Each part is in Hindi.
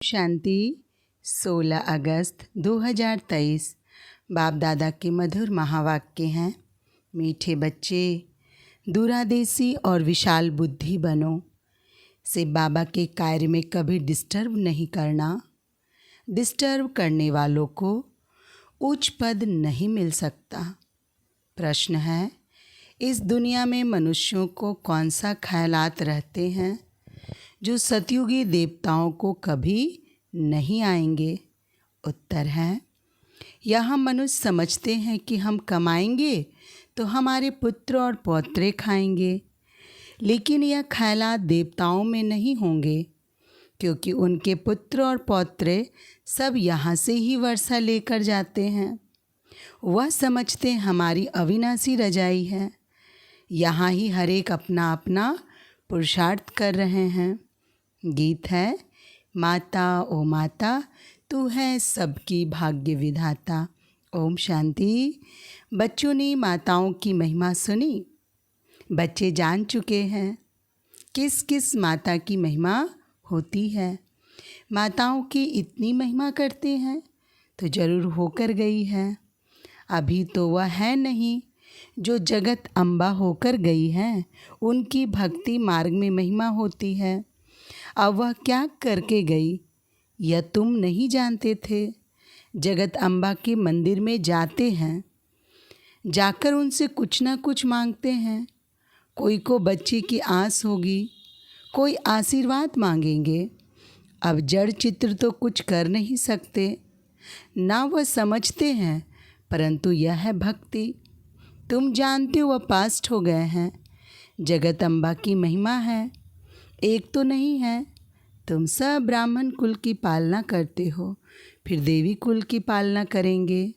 शांति 16 अगस्त 2023 बाप दादा के मधुर महावाक्य हैं। मीठे बच्चे, दूरादेशी और विशाल बुद्धि बनो। शिव बाबा के कार्य में कभी डिस्टर्ब नहीं करना। डिस्टर्ब करने वालों को उच्च पद नहीं मिल सकता। प्रश्न है, इस दुनिया में मनुष्यों को कौन सा ख्यालात रहते हैं जो सतयुगी देवताओं को कभी नहीं आएंगे? उत्तर है, यह मनुष्य समझते हैं कि हम कमाएंगे तो हमारे पुत्र और पौत्रे खाएंगे, लेकिन यह ख्यालात देवताओं में नहीं होंगे, क्योंकि उनके पुत्र और पौत्रे सब यहाँ से ही वर्षा लेकर जाते हैं। वह समझते हमारी अविनाशी रजाई है, यहाँ ही हर एक अपना अपना पुरुषार्थ कर रहे हैं। गीत है, माता ओ माता तू है सबकी भाग्य विधाता। ओम शांति। बच्चों ने माताओं की महिमा सुनी। बच्चे जान चुके हैं किस किस माता की महिमा होती है। माताओं की इतनी महिमा करते हैं तो जरूर होकर गई है। अभी तो वह है नहीं जो जगत अम्बा होकर गई है। उनकी भक्ति मार्ग में महिमा होती है। अब वह क्या करके गई यह तुम नहीं जानते थे। जगत अम्बा के मंदिर में जाते हैं, जाकर उनसे कुछ ना कुछ मांगते हैं। कोई को बच्चे की आस होगी, कोई आशीर्वाद मांगेंगे। अब जड़ चित्र तो कुछ कर नहीं सकते, ना वह समझते हैं, परंतु यह है भक्ति। तुम जानते हो वह पास्ट हो गए हैं। जगत अम्बा की महिमा है, एक तो नहीं है। तुम सब ब्राह्मण कुल की पालना करते हो, फिर देवी कुल की पालना करेंगे।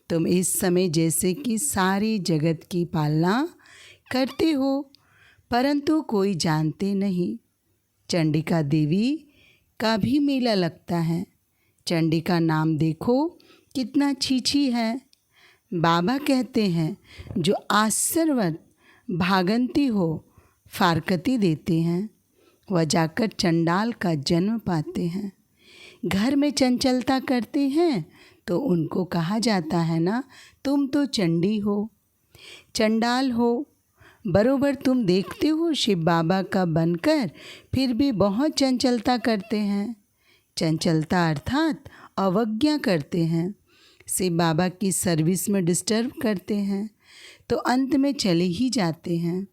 तुम इस समय जैसे कि सारी जगत की पालना करते हो, परंतु कोई जानते नहीं। चंडिका देवी का भी मेला लगता है। चंडी का नाम देखो कितना छीछी है। बाबा कहते हैं जो आश्चर्यवत भागंती हो फारकती देते हैं, वह जाकर चंडाल का जन्म पाते हैं। घर में चंचलता करते हैं तो उनको कहा जाता है ना, तुम तो चंडी हो, चंडाल हो। बरोबर तुम देखते हो शिव बाबा का बनकर फिर भी बहुत चंचलता करते हैं। चंचलता अर्थात अवज्ञा करते हैं। शिव बाबा की सर्विस में डिस्टर्ब करते हैं तो अंत में चले ही जाते हैं।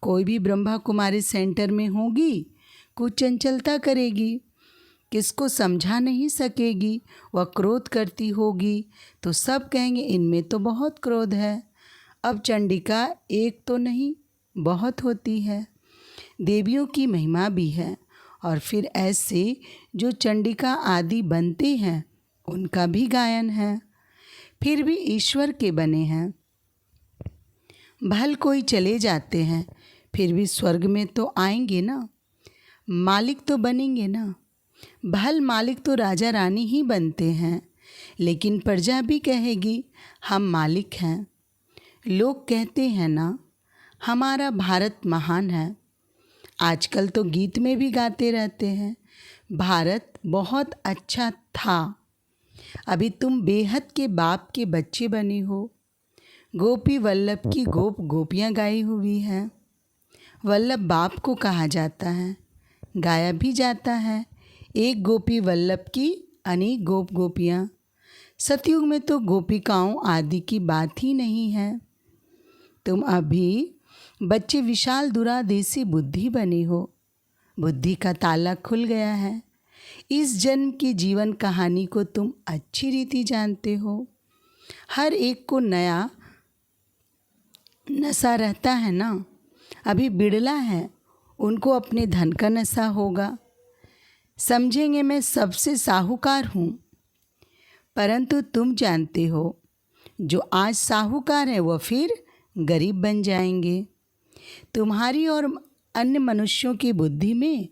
कोई भी ब्रह्मा कुमारी सेंटर में होगी, कुछ चंचलता करेगी, किसको समझा नहीं सकेगी, वह क्रोध करती होगी तो सब कहेंगे इनमें तो बहुत क्रोध है। अब चंडिका एक तो नहीं बहुत होती है। देवियों की महिमा भी है, और फिर ऐसे जो चंडिका आदि बनते हैं उनका भी गायन है। फिर भी ईश्वर के बने हैं। भल कोई चले जाते हैं, फिर भी स्वर्ग में तो आएंगे ना, मालिक तो बनेंगे ना। भल मालिक तो राजा रानी ही बनते हैं, लेकिन प्रजा भी कहेगी हम मालिक हैं। लोग कहते हैं ना, हमारा भारत महान है। आजकल तो गीत में भी गाते रहते हैं, भारत बहुत अच्छा था। अभी तुम बेहद के बाप के बच्चे बने हो। गोपी वल्लभ की गोप गोपियाँ गाई हुई हैं। वल्लभ बाप को कहा जाता है, गाया भी जाता है। एक गोपी वल्लभ की अनेक गोप गोपियाँ। सतयुग में तो गोपिकाओं आदि की बात ही नहीं है। तुम अभी बच्चे विशाल दूरादेशी बुद्धि बने हो। बुद्धि का ताला खुल गया है। इस जन्म की जीवन कहानी को तुम अच्छी रीति जानते हो। हर एक को नया नशा रहता है ना। अभी बिड़ला है, उनको अपने धन का नशा होगा। समझेंगे मैं सबसे साहूकार हूँ, परंतु तुम जानते हो जो आज साहूकार है वह फिर गरीब बन जाएंगे। तुम्हारी और अन्य मनुष्यों की बुद्धि में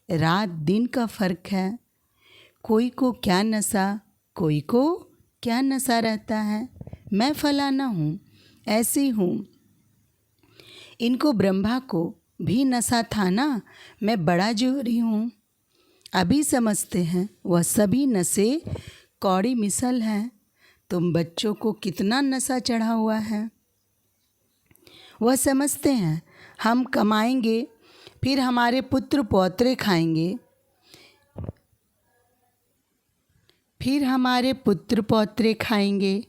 रात दिन का फर्क है। कोई को क्या नशा, कोई को क्या नशा रहता है। मैं फलाना हूँ, ऐसी हूँ। इनको ब्रह्मा को भी नशा था ना, मैं बड़ा जोहरी हूँ। अभी समझते हैं वह सभी नशे कौड़ी मिसल हैं। तुम बच्चों को कितना नशा चढ़ा हुआ है। वह समझते हैं हम कमाएंगे, फिर हमारे पुत्र पौत्रे खाएंगे, फिर हमारे पुत्र पौत्रे खाएंगे।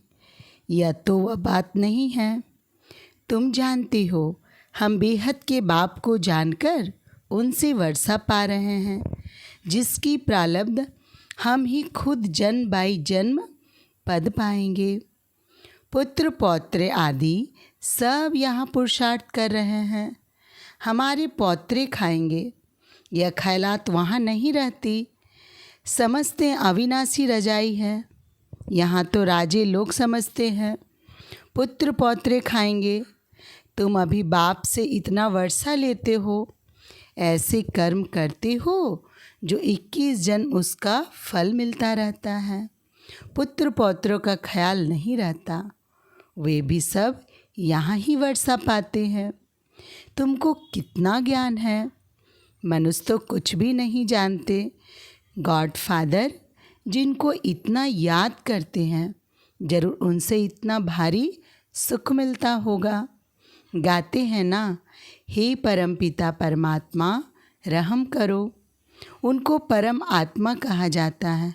यह तो वह बात नहीं है। तुम जानती हो हम बेहद के बाप को जानकर उनसे वर्षा पा रहे हैं, जिसकी प्रारब्ध हम ही खुद जन्म बाई जन्म पद पाएंगे। पुत्र पौत्रे आदि सब यहाँ पुरुषार्थ कर रहे हैं, हमारे पौत्रे खाएंगे। यह ख्यालात वहाँ नहीं रहती। समझते हैं अविनाशी रजाई है। यहाँ तो राजे लोग समझते हैं पुत्र पौत्रे खाएंगे। तुम अभी बाप से इतना वर्षा लेते हो, ऐसे कर्म करते हो जो 21 जन्म उसका फल मिलता रहता है। पुत्र पौत्रों का ख्याल नहीं रहता, वे भी सब यहाँ ही वर्षा पाते हैं। तुमको कितना ज्ञान है। मनुष्य तो कुछ भी नहीं जानते। गॉड फादर जिनको इतना याद करते हैं, जरूर उनसे इतना भारी सुख मिलता होगा। गाते हैं ना, हे परमपिता परमात्मा रहम करो। उनको परम आत्मा कहा जाता है।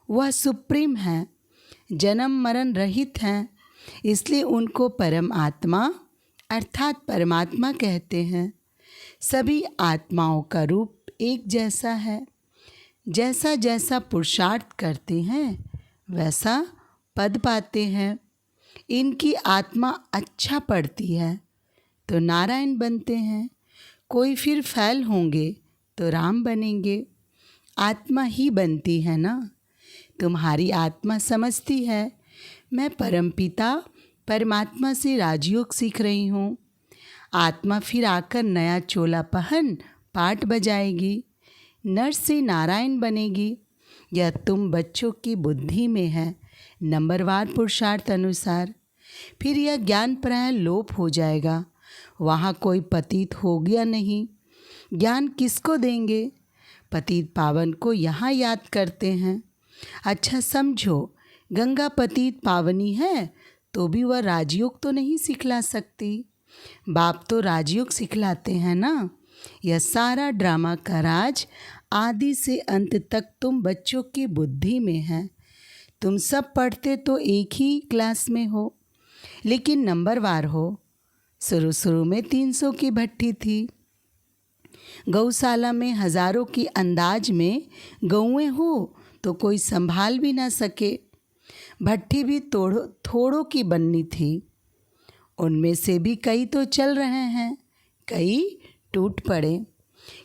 वह सुप्रीम है, जन्म मरण रहित हैं, इसलिए उनको परम आत्मा अर्थात परमात्मा कहते हैं। सभी आत्माओं का रूप एक जैसा है। जैसा जैसा पुरुषार्थ करते हैं वैसा पद पाते हैं। इनकी आत्मा अच्छा पढ़ती है तो नारायण बनते हैं, कोई फिर फैल होंगे तो राम बनेंगे। आत्मा ही बनती है ना। तुम्हारी आत्मा समझती है मैं परमपिता परमात्मा से राजयोग सीख रही हूँ। आत्मा फिर आकर नया चोला पहन पाठ बजाएगी, नर से नारायण बनेगी। यह तुम बच्चों की बुद्धि में है, नंबरवार पुरुषार्थ अनुसार। फिर यह ज्ञान प्राय लोप हो जाएगा। वहाँ कोई पतित हो गया नहीं। ज्ञान किसको देंगे? पतित पावन को यहाँ याद करते हैं। अच्छा समझो, गंगा पतित पावनी है तो भी वह राजयोग तो नहीं सिखला सकती। बाप तो राजयोग सिखलाते हैं ना। यह सारा ड्रामा का राज आदि से अंत तक तुम बच्चों की बुद्धि में है। तुम सब पढ़ते तो एक ही क्लास में हो, लेकिन नंबरवार हो। शुरू में 300 की भट्ठी थी। गौशाला में हजारों की अंदाज में गौएं हो तो कोई संभाल भी ना सके। भट्ठी भी थोड़ों की बननी थी। उनमें से भी कई तो चल रहे हैं, कई टूट पड़े।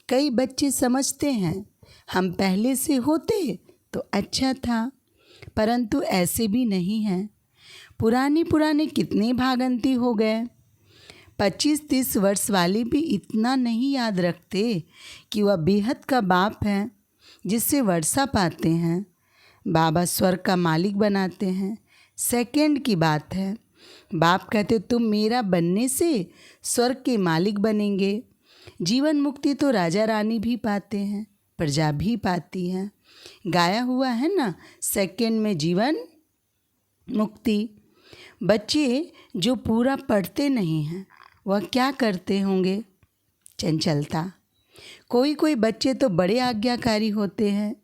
कई बच्चे समझते हैं हम पहले से होते तो अच्छा था, परंतु ऐसे भी नहीं हैं। पुराने कितने भागंती हो गए। 25-30 वर्ष वाले भी इतना नहीं याद रखते कि वह बेहद का बाप है जिससे वर्षा पाते हैं। बाबा स्वर्ग का मालिक बनाते हैं, सेकंड की बात है। बाप कहते तुम मेरा बनने से स्वर्ग के मालिक बनेंगे। जीवन मुक्ति तो राजा रानी भी पाते हैं, प्रजा भी पाती है। गाया हुआ है ना, सेकंड में जीवन मुक्ति। बच्चे जो पूरा पढ़ते नहीं हैं वह क्या करते होंगे? चंचलता। कोई बच्चे तो बड़े आज्ञाकारी होते हैं,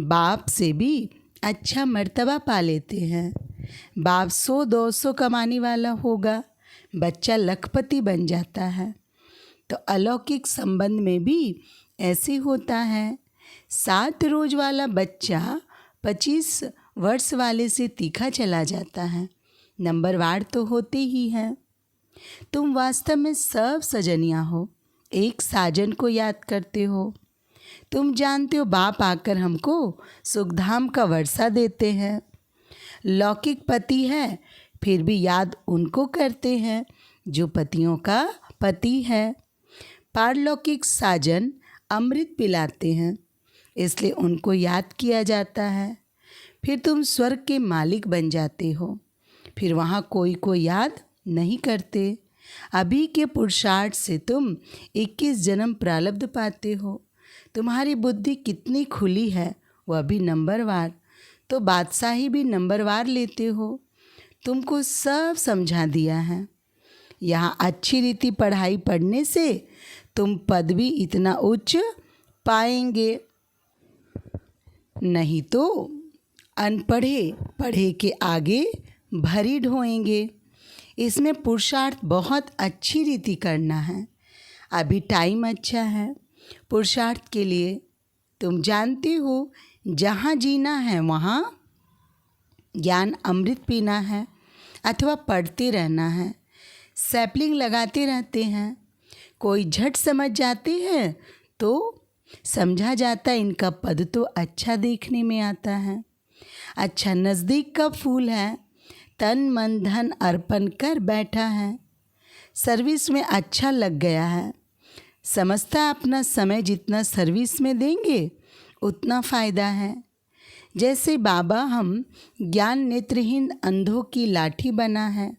बाप से भी अच्छा मर्तबा पा लेते हैं। बाप 100-200 कमाने वाला होगा, बच्चा लखपति बन जाता है। तो अलौकिक संबंध में भी ऐसे होता है। 7 रोज वाला बच्चा 25 वर्ष वाले से तीखा चला जाता है। नंबरवार तो होते ही हैं। तुम वास्तव में सब सजनियाँ हो, एक साजन को याद करते हो। तुम जानते हो बाप आकर हमको सुखधाम का वर्षा देते हैं। लौकिक पति है फिर भी याद उनको करते हैं जो पतियों का पति है। पारलौकिक साजन अमृत पिलाते हैं, इसलिए उनको याद किया जाता है। फिर तुम स्वर्ग के मालिक बन जाते हो। फिर वहाँ कोई याद नहीं करते। अभी के पुरुषार्थ से तुम 21 जन्म प्रारब्ध पाते हो। तुम्हारी बुद्धि कितनी खुली है, वह भी नंबरवार। तो बादशाही भी नंबरवार लेते हो। तुमको सब समझा दिया है। यहाँ अच्छी रीति पढ़ाई पढ़ने से तुम पद भी इतना उच्च पाएंगे, नहीं तो अनपढ़े पढ़े के आगे भरी ढोएंगे। इसमें पुरुषार्थ बहुत अच्छी रीति करना है। अभी टाइम अच्छा है पुरुषार्थ के लिए। तुम जानते हो, जहाँ जीना है वहाँ ज्ञान अमृत पीना है अथवा पढ़ते रहना है। सैपलिंग लगाते रहते हैं। कोई झट समझ जाते हैं तो समझा जाता इनका पद तो अच्छा देखने में आता है। अच्छा नज़दीक का फूल है, तन मन धन अर्पण कर बैठा है। सर्विस में अच्छा लग गया है। समझता अपना समय जितना सर्विस में देंगे उतना फ़ायदा है। जैसे बाबा हम ज्ञान नेत्रहीन अंधों की लाठी बना है,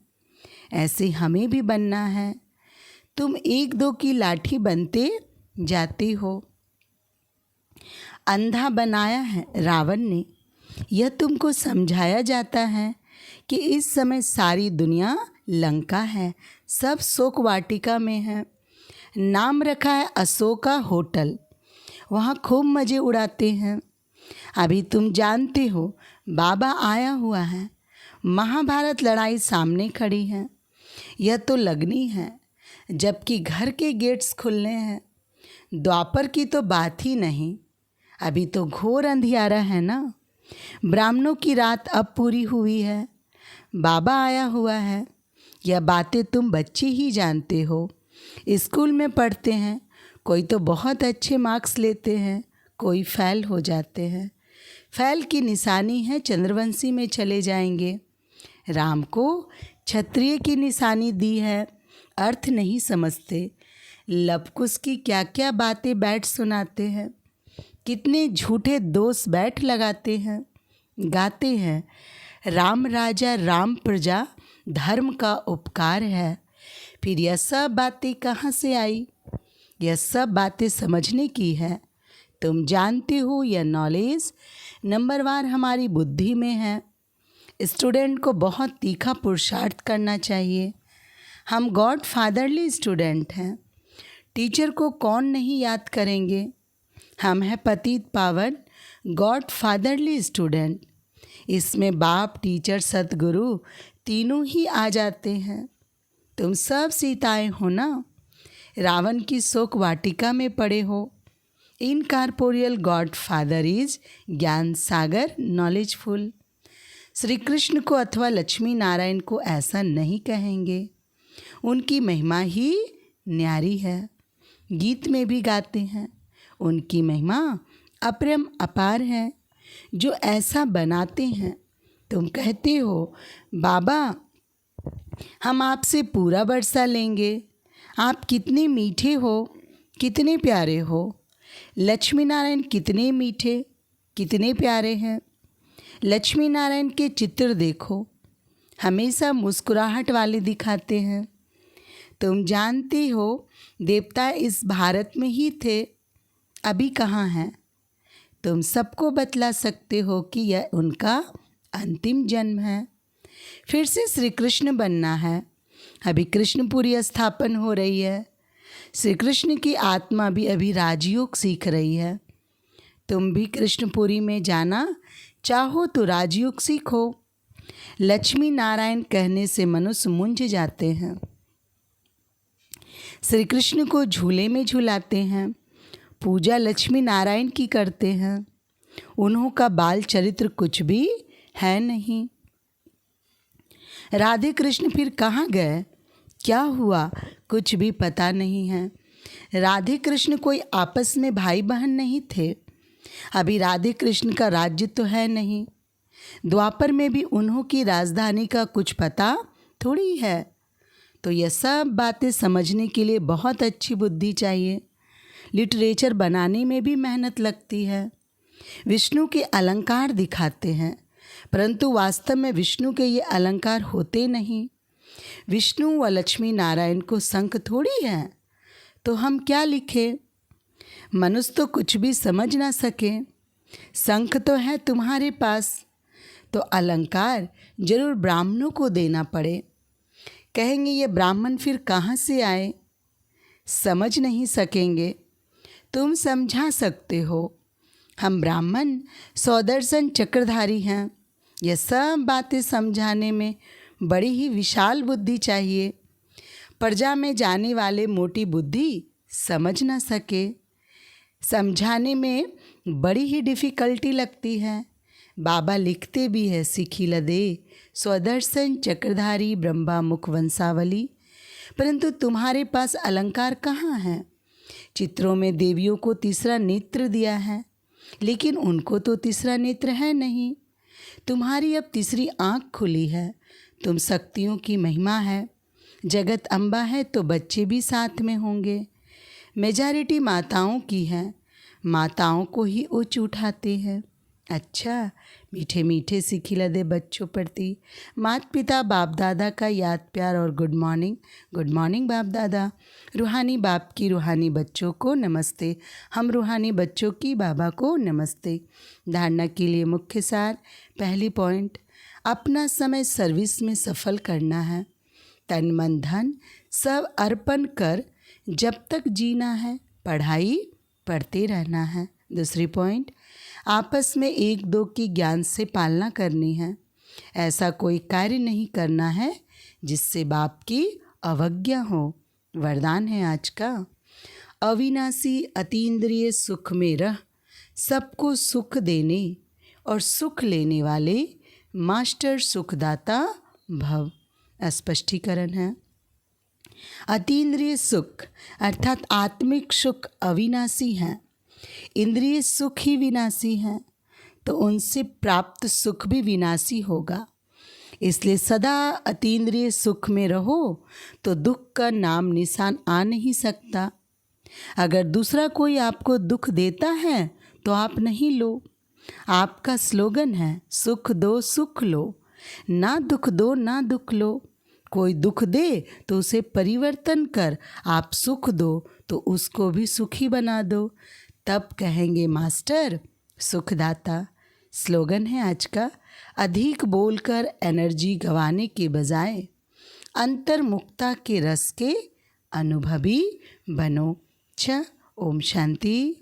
ऐसे हमें भी बनना है। तुम एक दो की लाठी बनते जाते हो। अंधा बनाया है रावण ने, यह तुमको समझाया जाता है कि इस समय सारी दुनिया लंका है, सब शोक वाटिका में है। नाम रखा है अशोका होटल, वहाँ खूब मज़े उड़ाते हैं। अभी तुम जानते हो बाबा आया हुआ है, महाभारत लड़ाई सामने खड़ी है। यह तो लगनी है, जबकि घर के गेट्स खुलने हैं। द्वापर की तो बात ही नहीं, अभी तो घोर अंधियारा है ना। ब्राह्मणों की रात अब पूरी हुई है, बाबा आया हुआ है। यह बातें तुम बच्चे ही जानते हो, स्कूल में पढ़ते हैं। कोई तो बहुत अच्छे मार्क्स लेते हैं, कोई फेल हो जाते हैं। फेल की निशानी है चंद्रवंशी में चले जाएंगे। राम को क्षत्रिय की निशानी दी है, अर्थ नहीं समझते। लवकुश की क्या क्या बातें बैठ सुनाते हैं, कितने झूठे दोष बैठ लगाते हैं, गाते हैं। राम राजा राम प्रजा धर्म का उपकार है। फिर यह सब बातें कहाँ से आई? यह सब बातें समझने की है। तुम जानते हो यह नॉलेज नंबरवार हमारी बुद्धि में है। स्टूडेंट को बहुत तीखा पुरुषार्थ करना चाहिए। हम गॉड फादरली स्टूडेंट हैं। टीचर को कौन नहीं याद करेंगे? हम हैं पतित पावन गॉड फादरली स्टूडेंट। इसमें बाप टीचर सतगुरु तीनों ही आ जाते हैं। तुम सब सीताएं हो ना, रावण की शोक वाटिका में पड़े हो। इनकॉर्पोरियल गॉड फादर इज ज्ञान सागर नॉलेजफुल। श्री कृष्ण को अथवा लक्ष्मी नारायण को ऐसा नहीं कहेंगे, उनकी महिमा ही न्यारी है। गीत में भी गाते हैं, उनकी महिमा अपरम अपार है। जो ऐसा बनाते हैं, तुम कहते हो बाबा हम आपसे पूरा बरसा लेंगे। आप कितने मीठे हो, कितने प्यारे हो। लक्ष्मी नारायण कितने मीठे, कितने प्यारे हैं। लक्ष्मी नारायण के चित्र देखो, हमेशा मुस्कुराहट वाले दिखाते हैं। तुम जानते हो देवता इस भारत में ही थे, अभी कहाँ हैं? तुम सबको बतला सकते हो कि यह उनका अंतिम जन्म है। फिर से श्री कृष्ण बनना है। अभी कृष्णपुरी स्थापन हो रही है। श्री कृष्ण की आत्मा भी अभी राजयोग सीख रही है। तुम भी कृष्णपुरी में जाना चाहो तो राजयोग सीखो। लक्ष्मी नारायण कहने से मनुष्य मूंझ जाते हैं। श्री कृष्ण को झूले में झुलाते हैं, पूजा लक्ष्मी नारायण की करते हैं। उन्हों का बाल चरित्र कुछ भी है नहीं। राधे कृष्ण फिर कहाँ गए, क्या हुआ, कुछ भी पता नहीं है। राधे कृष्ण कोई आपस में भाई बहन नहीं थे। अभी राधे कृष्ण का राज्य तो है नहीं। द्वापर में भी उन्हों की राजधानी का कुछ पता थोड़ी है। तो यह सब बातें समझने के लिए बहुत अच्छी बुद्धि चाहिए। लिटरेचर बनाने में भी मेहनत लगती है। विष्णु के अलंकार दिखाते हैं, परंतु वास्तव में विष्णु के ये अलंकार होते नहीं। विष्णु व लक्ष्मी नारायण को संख थोड़ी है, तो हम क्या लिखें? मनुष्य तो कुछ भी समझ ना सके। शंख तो है तुम्हारे पास, तो अलंकार जरूर ब्राह्मणों को देना पड़े। कहेंगे ये ब्राह्मण फिर कहाँ से आए, समझ नहीं सकेंगे। तुम समझा सकते हो, हम ब्राह्मण सौदर्शन चक्रधारी हैं। यह सब बातें समझाने में बड़ी ही विशाल बुद्धि चाहिए। प्रजा में जाने वाले मोटी बुद्धि समझ ना सके, समझाने में बड़ी ही डिफ़िकल्टी लगती है। बाबा लिखते भी है, सिखी लदे स्वदर्शन चक्रधारी ब्रह्मा मुख वंशावली। परंतु तुम्हारे पास अलंकार कहाँ हैं? चित्रों में देवियों को तीसरा नेत्र दिया है, लेकिन उनको तो तीसरा नेत्र है नहीं। तुम्हारी अब तीसरी आँख खुली है। तुम शक्तियों की महिमा है। जगत अम्बा है तो बच्चे भी साथ में होंगे। मेजॉरिटी माताओं की है, माताओं को ही उच्च उठाते हैं। अच्छा, मीठे मीठे सिखिला दे बच्चों प्रति माता पिता बाप दादा का याद प्यार और गुड मॉर्निंग बाप दादा। रूहानी बाप की रूहानी बच्चों को नमस्ते। हम रूहानी बच्चों की बाबा को नमस्ते। धारणा के लिए मुख्य सार। पहली पॉइंट, अपना समय सर्विस में सफल करना है। तन मन धन सब अर्पण कर जब तक जीना है, पढ़ाई पढ़ते रहना है। दूसरी पॉइंट, आपस में एक दो की ज्ञान से पालना करनी है। ऐसा कोई कार्य नहीं करना है जिससे बाप की अवज्ञा हो। वरदान है आज का, अविनाशी अतीन्द्रिय सुख में रह, सबको सुख देने और सुख लेने वाले मास्टर सुखदाता भव। स्पष्टीकरण है, अतीन्द्रिय सुख अर्थात आत्मिक सुख अविनाशी है, इंद्रिय सुख ही विनाशी हैं, तो उनसे प्राप्त सुख भी विनाशी होगा। इसलिए सदा अतीन्द्रिय सुख में रहो तो दुख का नाम निशान आ नहीं सकता। अगर दूसरा कोई आपको दुख देता है तो आप नहीं लो। आपका स्लोगन है, सुख दो सुख लो, ना दुख दो ना दुख लो। कोई दुख दे तो उसे परिवर्तन कर आप सुख दो तो उसको भी सुखी बना दो, तब कहेंगे मास्टर सुखदाता। स्लोगन है आज का, अधिक बोलकर एनर्जी गंवाने के बजाय अंतर्मुक्ता के रस के अनुभवी बनो। ओम शांति।